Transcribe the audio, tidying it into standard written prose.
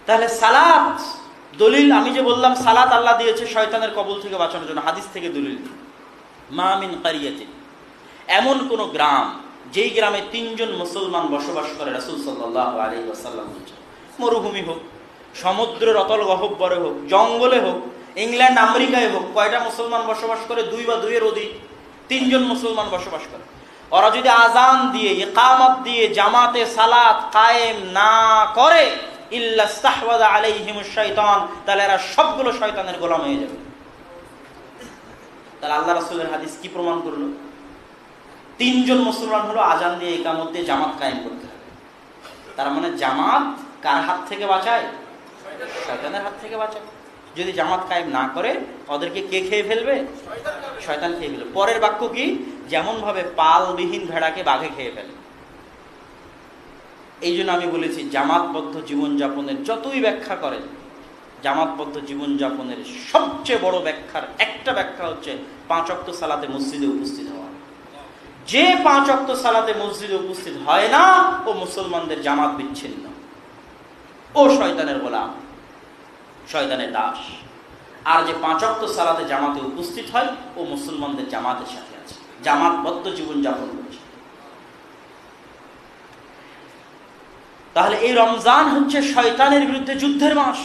তাহলে সালাত দলিল, আমি যে বললাম সালাত আল্লাহ দিয়েছে শয়তানের কবল থেকে বাঁচানোর জন্য, হাদিস থেকে দলিল। মা মিন কারিয়াতিন, এমন কোন গ্রাম যেই গ্রামে 3 জন মুসলমান বসবাস করে, রাসূল সাল্লাল্লাহু আলাইহি ওয়াসাল্লাম বলেছেন, মরুভূমি হোক, সমুদ্রের অতল গহ্বরে হোক, জঙ্গলে হোক, ইংল্যান্ড আমেরিকায় হোক, কয়টা মুসলমান বসবাস করে? 2 বা 2 এর অধিক, 3 জন মুসলমান বসবাস করে। ওরা যদি আজান দিয়ে, ইকামত দিয়ে জামাতে সালাত কায়েম না করে, ইল্লা ইস্তাহওয়াযা আলাইহিমুশ শাইতান, তাহলে এরা সবগুলো শয়তানের গোলাম হয়ে যাবে। তাহলে আল্লাহ রাসূলের হাদিস কি প্রমাণ করলো? 3 জন মুসলমান হলো আজান দিয়ে, ইকামত দিয়ে জামাত কায়েম করতে হবে। তার মানে জামাত কার হাত থেকে বাঁচায়? শয়তানের হাত থেকে বাঁচায়। যদি জামাত কায়েম না করে, ওদেরকে কে খেয়ে ফেলবে? শয়তান খেয়ে ফেলবে। পরের বাক্য কি? যেমন ভাবে পালবিহীন ভেড়াকে বাঘে খেয়ে ফেলে। এই জন্য আমি বলেছি, জামাতবদ্ধ জীবনযাপনের যতই ব্যাখ্যা করেন, জামাতবদ্ধ জীবনযাপনের সবচেয়ে বড় ব্যাখ্যার একটা ব্যাখ্যা হচ্ছে 5 ওয়াক্ত সালাতে মসজিদে উপস্থিত হওয়া। যে 5 ওয়াক্ত সালাতে মসজিদে উপস্থিত হয় না, ও মুসলমানদের জামাত বিচ্ছিন্ন, ও শয়তানের গোলাম, শয়তানের দাস। আর যে 5 ওয়াক্ত সালাতে জামাতে উপস্থিত হয়, ও মুসলমানদের জামাতের সাথে আছে, জামাতবদ্ধ জীবনযাপন করছে। তাহলে এই রমজান হচ্ছে শয়তানের বিরুদ্ধে যুদ্ধের মাস।